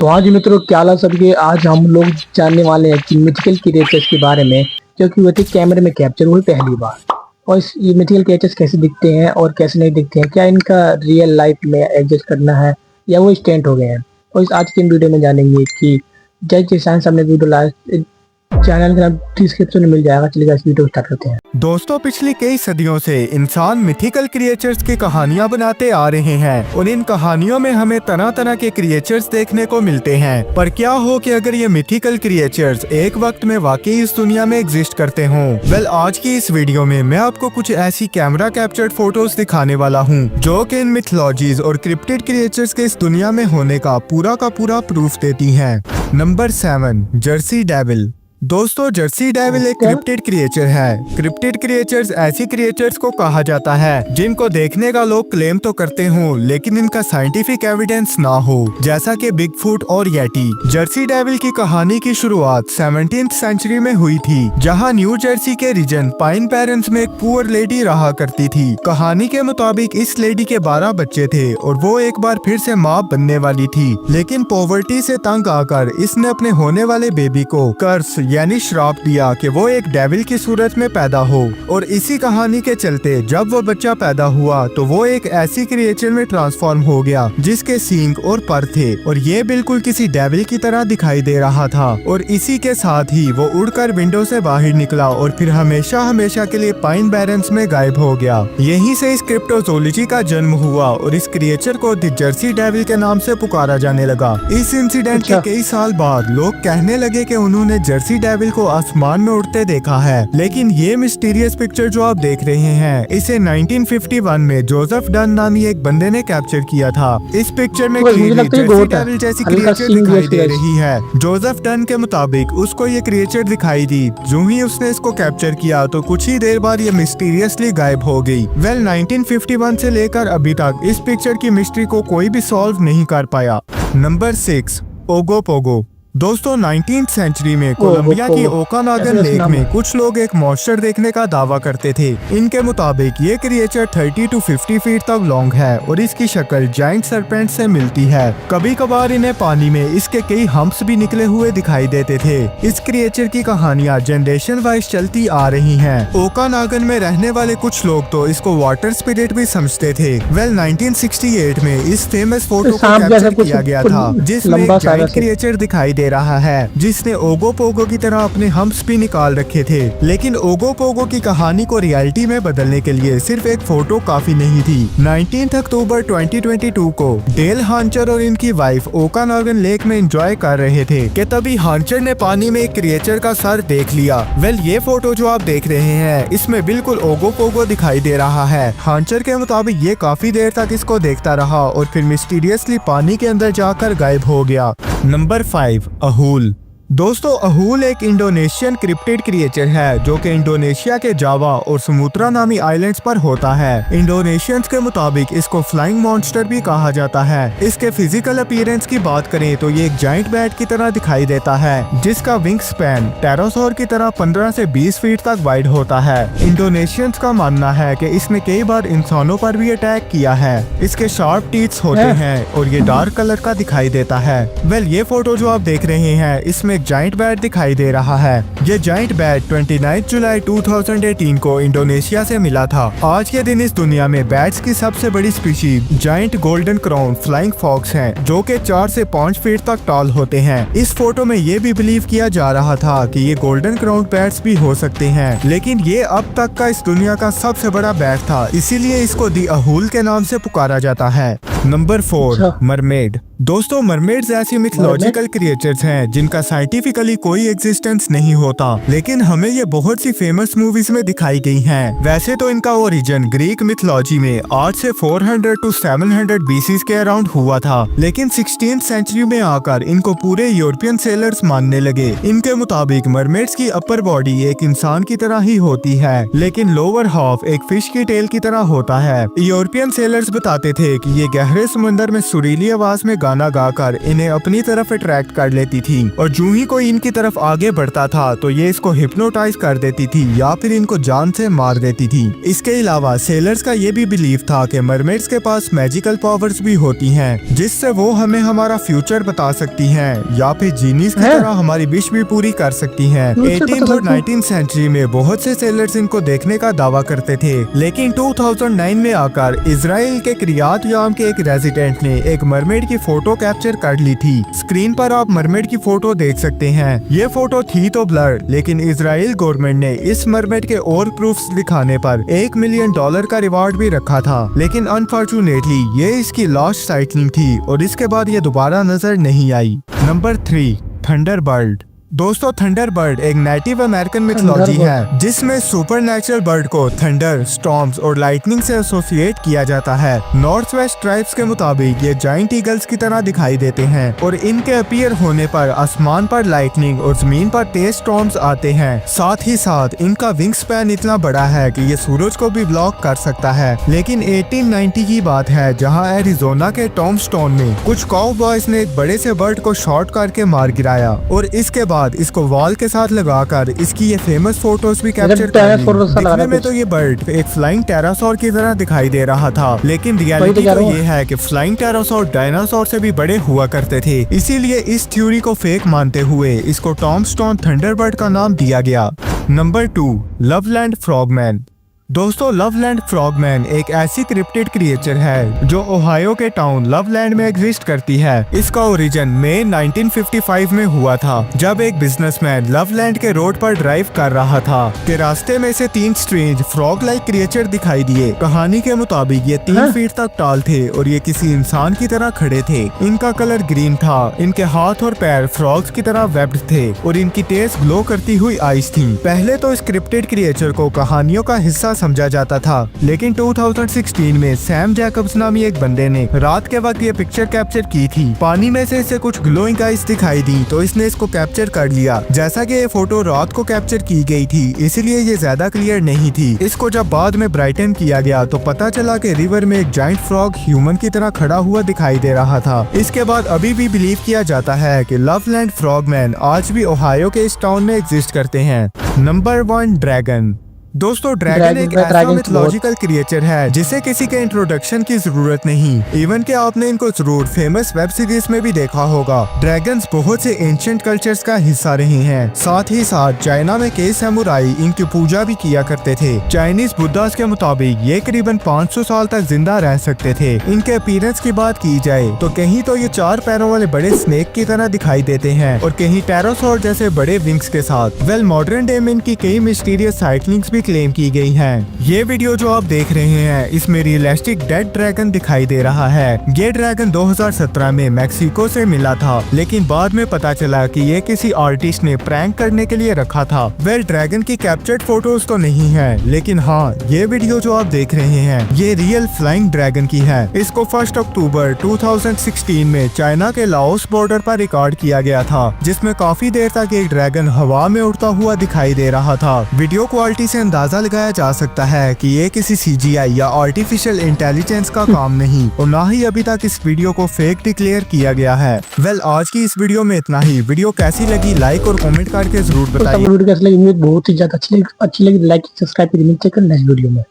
तो आज मित्रों क्या हाल है सबके। आज हम लोग जानने वाले हैं कि मिथिकल क्रिएचर्स के बारे में जो कि हुए थे कैमरे में कैप्चर हुए पहली बार। और ये मिथिकल क्रिएचर्स कैसे दिखते हैं और कैसे नहीं दिखते हैं, क्या इनका रियल लाइफ में एडजस्ट करना है या वो स्टेंट हो गए हैं। और इस आज की वीडियो में जानेंगे कि जय किसान सामने वीडियो लाइव चैनल का डिस्क्रिप्शन में मिल जाएगा। चलिए इस वीडियो को स्टार्ट करते हैं। दोस्तों, पिछली कई सदियों से इंसान मिथिकल क्रिएचर्स की कहानियां बनाते आ रहे हैं और इन कहानियों में हमें तरह तरह के क्रिएचर्स देखने को मिलते हैं। पर क्या हो कि अगर ये मिथिकल क्रिएचर्स एक वक्त में वाकई इस दुनिया में एग्जिस्ट करते हों। वेल, आज की इस वीडियो में मैं आपको कुछ ऐसी कैमरा कैप्चर्ड फोटोज दिखाने वाला हूँ जो कि इन मिथोलॉजीज और क्रिप्टिड क्रिएचर्स के इस दुनिया में होने का पूरा प्रूफ देती है। Number 7, Jersey devil. दोस्तों, जर्सी डेविल एक क्रिप्टिड क्रिएचर है। क्रिप्टिड क्रिएचर्स ऐसी क्रिएचर्स को कहा जाता है जिनको देखने का लोग क्लेम तो करते हो लेकिन इनका साइंटिफिक एविडेंस ना हो, जैसा कि बिगफुट और येटी। जर्सी डेविल की कहानी की शुरुआत 17th सेंचुरी में हुई थी, जहां न्यू जर्सी के रीजन पाइन पैरेंट्स में एक पुअर लेडी रहा करती थी। कहानी के मुताबिक इस लेडी के 12 बच्चे थे और वो एक बार फिर से माँ बनने वाली थी, लेकिन पॉवर्टी से तंग आकर इसने अपने होने वाले बेबी को कर्स यानी श्राप दिया कि वो एक डेविल की सूरत में पैदा हो। और इसी कहानी के चलते जब वो बच्चा पैदा हुआ तो वो एक ऐसी क्रिएचर में ट्रांसफॉर्म हो गया जिसके सींग और पर थे और ये बिल्कुल किसी डेविल की तरह दिखाई दे रहा था। और इसी के साथ ही वो उड़कर विंडो से बाहर निकला और फिर हमेशा हमेशा के लिए पाइन बैरन्स में गायब हो गया। यहीं से इस क्रिप्टोजोलॉजी का जन्म हुआ और इस क्रिएचर को द जर्सी डेविल के नाम से पुकारा जाने लगा। इस इंसिडेंट के कई साल बाद लोग कहने लगे कि उन्होंने जर्सी डेविल को आसमान में उड़ते देखा है, लेकिन ये मिस्टीरियस पिक्चर जो आप देख रहे हैं इसे 1951 में जोसेफ डन नामी एक बंदे ने कैप्चर किया था। इस पिक्चर में जर्सी डेविल जैसी क्रिएचर दिखाई दे रही है। जोसेफ डन के मुताबिक उसको ये क्रिएचर दिखाई दी। जो ही उसने इसको कैप्चर किया तो कुछ ही देर बाद ये मिस्टीरियसली गायब हो गई। वेल, 1951 से लेकर अभी तक इस पिक्चर की मिस्ट्री को कोई भी सॉल्व नहीं कर पाया। नंबर 6, ओगोपोगो। दोस्तों, 19th सेंचुरी में कोलंबिया की ओकानागन लेक में कुछ लोग एक मॉन्स्टर देखने का दावा करते थे। इनके मुताबिक ये क्रिएचर 30 to 50 फीट तक लॉन्ग है और इसकी शक्ल जाइंट सरपेंट से मिलती है। कभी कभार इन्हें पानी में इसके कई हम्प्स भी निकले हुए दिखाई देते थे। इस क्रिएचर की कहानियां जनरेशन वाइज चलती आ रही हैं। ओकानागन में रहने वाले कुछ लोग तो इसको वाटर स्पिरिट भी समझते थे। वेल, 1968 में इस फेमस फोटो को कैप्चर किया गया था जिसमें एक जाइंट क्रिएचर दिखाई दे रहा है जिसने ओगोपोगो की तरह अपने हम्प्स भी निकाल रखे थे। लेकिन ओगोपोगो की कहानी को रियलिटी में बदलने के लिए सिर्फ एक फोटो काफी नहीं थी। 19 अक्टूबर 2022 को डेल हांचर और इनकी वाइफ ओकानागन लेक में एंजॉय कर रहे थे कि तभी हांचर ने पानी में एक क्रिएचर का सर देख लिया। वेल, ये फोटो जो आप देख रहे हैं इसमें बिल्कुल ओगोपोगो दिखाई दे रहा है। हांचर के मुताबिक ये काफी देर तक इसको देखता रहा और फिर मिस्टीरियसली पानी के अंदर जाकर गायब हो गया। नंबर 5, अहूल। दोस्तों, अहूल एक इंडोनेशियन क्रिप्टिड क्रिएचर है जो कि इंडोनेशिया के जावा और सुमुत्रा नामी आइलैंड्स पर होता है। इंडोनेशियंस के मुताबिक इसको फ्लाइंग मॉन्स्टर भी कहा जाता है। इसके फिजिकल अपीयरेंस की बात करें तो ये एक जाइंट बैट की तरह दिखाई देता है जिसका विंग स्पैन टेरोसोर की तरह 15 से 20 फीट तक वाइड होता है। इंडोनेशियंस का मानना है कि इसने कई बार इंसानों पर भी अटैक किया है। इसके शार्प टीथ्स होते हैं और ये डार्क कलर का दिखाई देता है। वेल, ये फोटो जो आप देख रहे हैं इसमें जाइंट बैट दिखाई दे रहा है। ये जाइंट बैट 29 जुलाई 2018 को इंडोनेशिया से मिला था। आज के दिन इस दुनिया में बैट्स की सबसे बड़ी species giant golden crown flying fox हैं जो कि 4 से 5 फीट तक टॉल होते हैं। इस फोटो में ये भी बिलीव किया जा रहा था कि ये गोल्डन क्राउन बैट्स भी हो सकते हैं, लेकिन ये अब तक का इस दुनिया का सबसे बड़ा बैट था, इसीलिए इसको दी अहूल के नाम से पुकारा जाता है। Number 4, mermaid. दोस्तों, मरमेड्स ऐसी मिथोलॉजिकल क्रिएचर्स हैं जिनका साइंटिफिकली कोई एग्जिस्टेंस नहीं होता, लेकिन हमें ये बहुत सी फेमस मूवीज में दिखाई गई हैं। वैसे तो इनका ओरिजिन ग्रीक मिथोलॉजी में आज से 400 to 700 BC के अराउंड हुआ था, लेकिन 16th सेंचुरी में आकर इनको पूरे यूरोपियन सेलर्स मानने लगे। इनके मुताबिक मरमेड्स की अपर बॉडी एक इंसान की तरह ही होती है, लेकिन लोअर हाफ एक फिश की टेल की तरह होता है। यूरोपियन सेलर्स बताते थे कि ये गहरे समंदर में सुरीली आवाज में गाना गाकर इन्हें अपनी तरफ अट्रैक्ट कर लेती थी और जो ही कोई इनकी तरफ आगे बढ़ता था तो ये इसको हिप्नोटाइज कर देती थी या फिर इनको जान से मार देती थी। इसके अलावा सेलर्स का ये भी बिलीव था कि मरमेड्स के पास मैजिकल पावर्स भी होती हैं जिससे वो हमें हमारा फ्यूचर बता सकती हैं या फिर जीनीस की तरह हमारी विश भी पूरी कर सकती हैं। 18th और 19th सेंचुरी में बहुत से सेलर्स इनको देखने का दावा करते थे, लेकिन 2009 में आकर इजराइल के किरियात याम के एक रेजिडेंट ने एक मरमेड की फोटो कैप्चर कर ली थी। स्क्रीन पर आप मरमेड की फोटो देख सकते हैं। ये फोटो थी तो ब्लर, लेकिन इजराइल गवर्नमेंट ने इस मरमेड के और प्रूफ्स दिखाने पर $1 मिलियन का रिवार्ड भी रखा था, लेकिन अनफॉर्चुनेटली ये इसकी लास्ट साइटनिंग थी और इसके बाद ये दोबारा नजर नहीं आई। Number 3, Thunderbird. दोस्तों, थंडरबर्ड एक नेटिव अमेरिकन मिथोलॉजी है जिसमें सुपरनैचुरल बर्ड को थंडर, स्टॉर्म्स और लाइटनिंग से एसोसिएट किया जाता है। नॉर्थ वेस्ट ट्राइब्स के मुताबिक ये जाइंट ईगल्स की तरह दिखाई देते हैं और इनके अपीयर होने पर आसमान पर लाइटनिंग और जमीन पर तेज स्टॉर्म्स आते हैं। साथ ही साथ इनका विंग स्पैन इतना बड़ा है कि ये सूरज को भी ब्लॉक कर सकता है। लेकिन 1890 की बात है जहाँ एरिजोना के टॉमस्टोन में कुछ काउबॉयज ने एक बड़े से बर्ड को शॉट करके मार गिराया और इसके बाद इसको वॉल के साथ लगाकर इसकी ये फेमस फोटोज भी कैप्चर कर ली। दिखने में तो ये बर्ड एक फ्लाइंग टेरासोर की तरह दिखाई दे रहा था, लेकिन रियलिटी तो ये है कि फ्लाइंग टेरासोर डायनासोर से भी बड़े हुआ करते थे। इसीलिए इस थ्योरी को फेक मानते हुए इसको टॉमस्टोन थंडरबर्ड का नाम दिया गया। नंबर 2, लवलैंड फ्रॉगमैन। दोस्तों, लवलैंड फ्रॉगमैन एक ऐसी क्रिप्टिड क्रिएचर है जो ओहायो के टाउन लवलैंड में एग्जिस्ट करती है। इसका ओरिजिन मई 1955 में हुआ था जब एक बिजनेसमैन लवलैंड के रोड पर ड्राइव कर रहा था कि रास्ते में से 3 स्ट्रेंज फ्रॉग लाइक क्रिएचर दिखाई दिए। कहानी के मुताबिक ये 3 फीट तक टाल थे और ये किसी इंसान की तरह खड़े थे। इनका कलर ग्रीन था, इनके हाथ और पैर फ्रॉग्स की तरह वेब्ड थे और इनकी तेज ग्लो करती हुई आईज थी। पहले तो इस क्रिप्टिड क्रिएचर को कहानियों का हिस्सा समझा जाता था, लेकिन 2016 में सैम जैकब्स नामी एक बंदे ने रात के वक्त ये पिक्चर कैप्चर की थी। पानी में से इसे कुछ ग्लोइंग आइज दिखाई दी तो इसने इसको कैप्चर कर लिया। जैसा कि ये फोटो रात को कैप्चर की गई थी इसलिए ये ज्यादा क्लियर नहीं थी। इसको जब बाद में ब्राइटन किया गया तो पता चला कि रिवर में एक जाइंट फ्रॉग ह्यूमन की तरह खड़ा हुआ दिखाई दे रहा था। इसके बाद अभी भी बिलीव किया जाता है कि लवलैंड फ्रॉगमैन आज भी ओहायो के इस टाउन में एग्जिस्ट करते हैं। Number 1, dragon. दोस्तों, ड्रैगन एक ऐसा मिथोलॉजिकल क्रिएचर है जिसे किसी के इंट्रोडक्शन की जरूरत नहीं। इवन कि आपने इनको जरूर फेमस वेब सीरीज में भी देखा होगा। ड्रैगन्स बहुत से एंशिएंट कल्चर्स का हिस्सा रहे हैं। साथ ही साथ चाइना में कई सैमुराई इनकी पूजा भी किया करते थे। चाइनीज बुद्धास के मुताबिक ये करीबन 500 साल तक जिंदा रह सकते थे। इनके अपीयरेंस की बात की जाए तो कहीं तो ये 4 पैरों वाले बड़े स्नेक की तरह दिखाई देते हैं और कहीं टेरासोर जैसे बड़े विंग्स के साथ। वेल, मॉडर्न डे में इनकी कई मिस्टीरियस साइटनिंग्स क्लेम की गई हैं। ये वीडियो जो आप देख रहे हैं इसमें रियलिस्टिक डेड ड्रैगन दिखाई दे रहा है। ये ड्रैगन 2017 में मैक्सिको से मिला था, लेकिन बाद में पता चला कि ये किसी आर्टिस्ट ने प्रैंक करने के लिए रखा था। वेल, ड्रैगन की कैप्चर्ड फोटोज तो नहीं है, लेकिन हाँ, ये वीडियो जो आप देख रहे हैं ये रियल फ्लाइंग ड्रैगन की है। इसको 1 अक्टूबर 2016 में चाइना के लाओस बॉर्डर पर रिकॉर्ड किया गया था, जिसमें काफी देर तक एक ड्रैगन हवा में उड़ता हुआ दिखाई दे रहा था। वीडियो क्वालिटी से अंदाजा लगाया जा सकता है कि ये किसी CGI या आर्टिफिशियल इंटेलिजेंस का काम नहीं और ना ही अभी तक इस वीडियो को फेक डिक्लेयर किया गया है। वेल, आज की इस वीडियो में इतना ही। वीडियो कैसी लगी लाइक और कमेंट करके जरूर बताइए। वीडियो कैसी लगी? बहुत ही ज्यादा अच्छी लगी। लाइक सब्सक्राइब करिए नेक्स्ट वीडियो में।